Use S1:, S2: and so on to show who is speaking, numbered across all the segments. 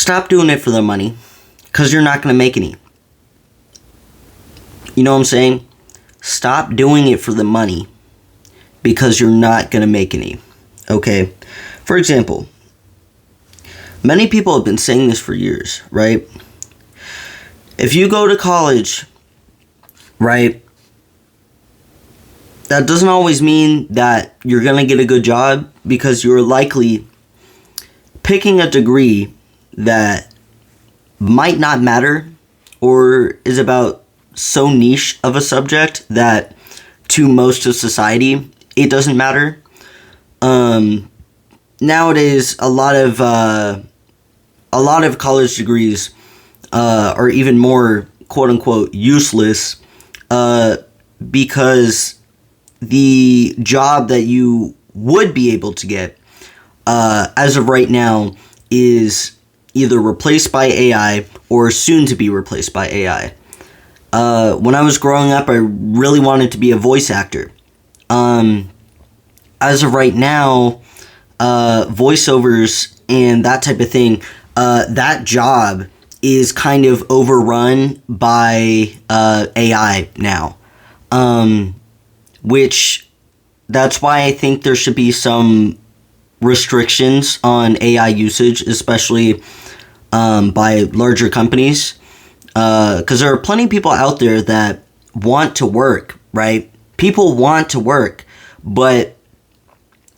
S1: stop doing it for the money, because you're not going to make any. You know what I'm saying? Stop doing it for the money, because you're not going to make any. Okay? For example, many people have been saying this for years, right? If you go to college, right, that doesn't always mean that you're going to get a good job, because you're likely picking a degree that might not matter or is about so niche of a subject that to most of society it doesn't matter. Nowadays, a lot of college degrees are even more quote unquote useless because the job that you would be able to get as of right now is either replaced by AI or soon to be replaced by AI. When I was growing up, I really wanted to be a voice actor. As of right now, voiceovers and that type of thing, that job is kind of overrun by AI now. Which, that's why I think there should be some restrictions on AI usage, especially by larger companies. Because there are plenty of people out there that want to work, right? People want to work, but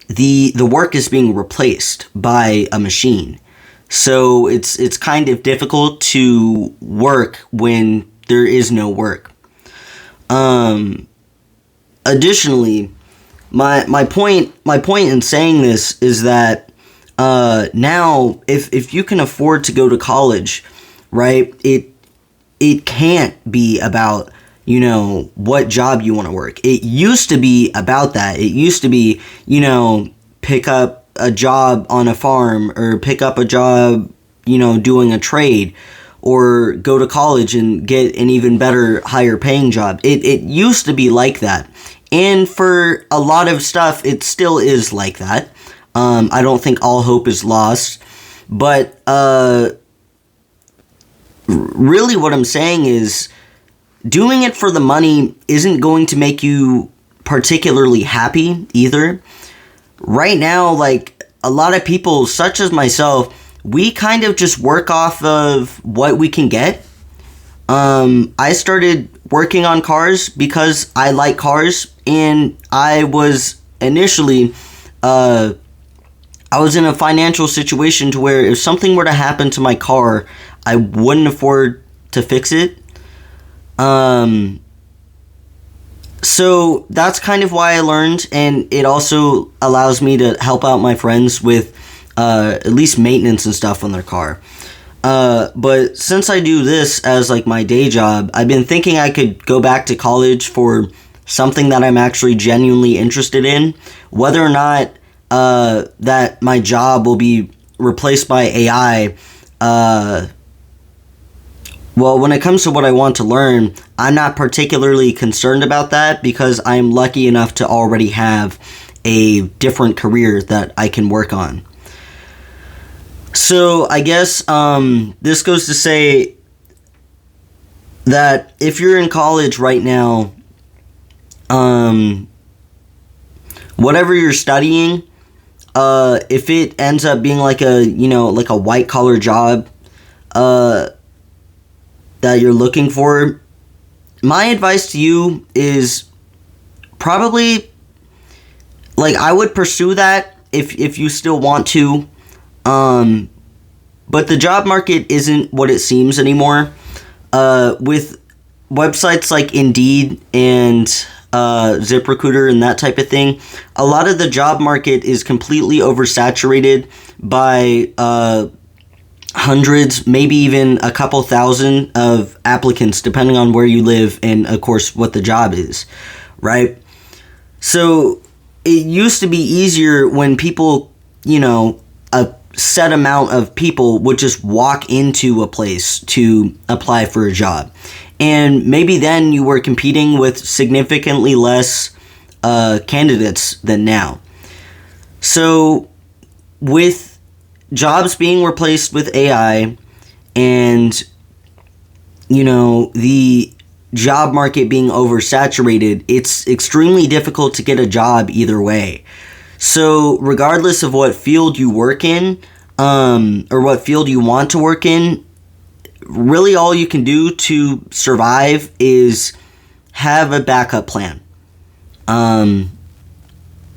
S1: the work is being replaced by a machine. So it's kind of difficult to work when there is no work. Additionally, my point in saying this is that now if you can afford to go to college, right, it can't be about, you know, what job you want to work. It used to be about that. It used to be, you know, pick up a job on a farm or pick up a job, you know, doing a trade, or go to college and get an even better, higher paying job. It used to be like that. And for a lot of stuff, it still is like that. I don't think all hope is lost. But really what I'm saying is, doing it for the money isn't going to make you particularly happy either. Right now, like, a lot of people, such as myself, we kind of just work off of what we can get. I started working on cars because I like cars, and I was initially, I was in a financial situation to where if something were to happen to my car, I wouldn't afford to fix it. So that's kind of why I learned, and it also allows me to help out my friends with at least maintenance and stuff on their car. But since I do this as like my day job, I've been thinking I could go back to college for something that I'm actually genuinely interested in. Whether or not that my job will be replaced by AI, well, when it comes to what I want to learn, I'm not particularly concerned about that, because I'm lucky enough to already have a different career that I can work on. So I guess this goes to say that if you're in college right now, whatever you're studying, if it ends up being like a, you know, like a white collar job, that you're looking for, my advice to you is probably, like, I would pursue that if you still want to, but the job market isn't what it seems anymore. With websites like Indeed and ZipRecruiter and that type of thing, a lot of the job market is completely oversaturated by hundreds, maybe even a couple thousand of applicants, depending on where you live and, of course, what the job is, right? So it used to be easier when people, you know, a set amount of people would just walk into a place to apply for a job. And maybe then you were competing with significantly less candidates than now. So with jobs being replaced with AI, and the job market being oversaturated, it's extremely difficult to get a job either way. So regardless of what field you work in, or what field you want to work in, really all you can do to survive is have a backup plan. And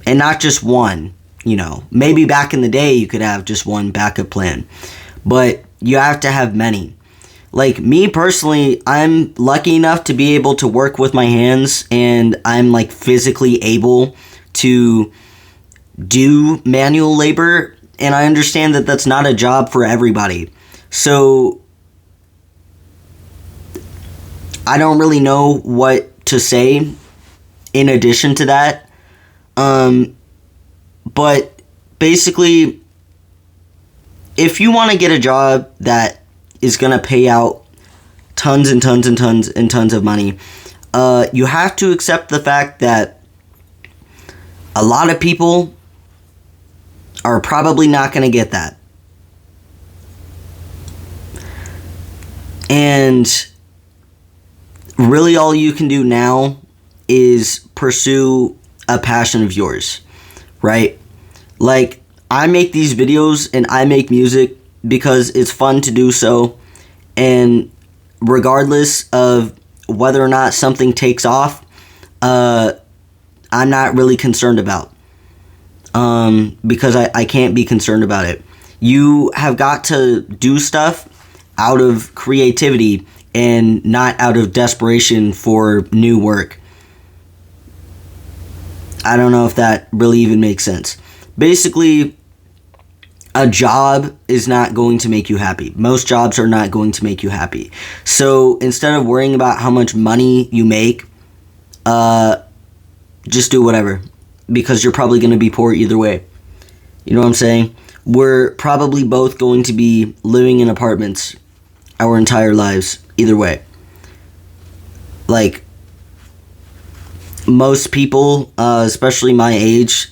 S1: not just one. Maybe back in the day you could have just one backup plan, but you have to have many. Like me personally, I'm lucky enough to be able to work with my hands, and I'm like physically able to do manual labor, and I understand that that's not a job for everybody. So I don't really know what to say in addition to that. But basically, if you want to get a job that is going to pay out tons and tons and tons and tons of money, you have to accept the fact that a lot of people are probably not going to get that. And really all you can do now is pursue a passion of yours, right? Like, I make these videos and I make music because it's fun to do so, and regardless of whether or not something takes off, I'm not really concerned about, because I can't be concerned about it. You have got to do stuff out of creativity and not out of desperation for new work. I don't know if that really even makes sense. Basically, a job is not going to make you happy. Most jobs are not going to make you happy. So instead of worrying about how much money you make, just do whatever, because you're probably going to be poor either way. You know what I'm saying? We're probably both going to be living in apartments our entire lives either way. Like, most people, especially my age,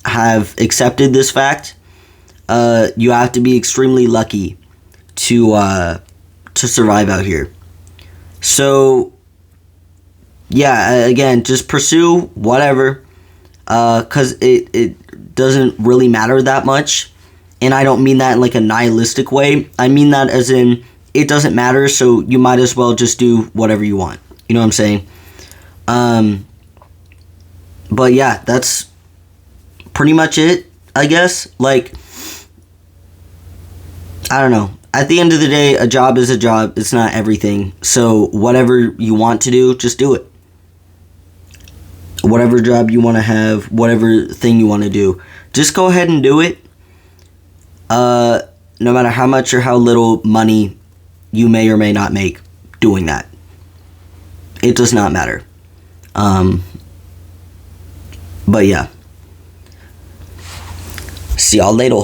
S1: have accepted this fact. You have to be extremely lucky to survive out here. So, yeah, again, just pursue whatever, because it doesn't really matter that much. And I don't mean that in like a nihilistic way. I mean that as in, it doesn't matter, so you might as well just do whatever you want. You know what I'm saying? But yeah, that's pretty much it, I guess. Like, I don't know. At the end of the day, a job is a job. It's not everything. So whatever you want to do, just do it. Whatever job you want to have, whatever thing you want to do, just go ahead and do it. No matter how much or how little money you may or may not make doing that. It does not matter. But yeah. See y'all later.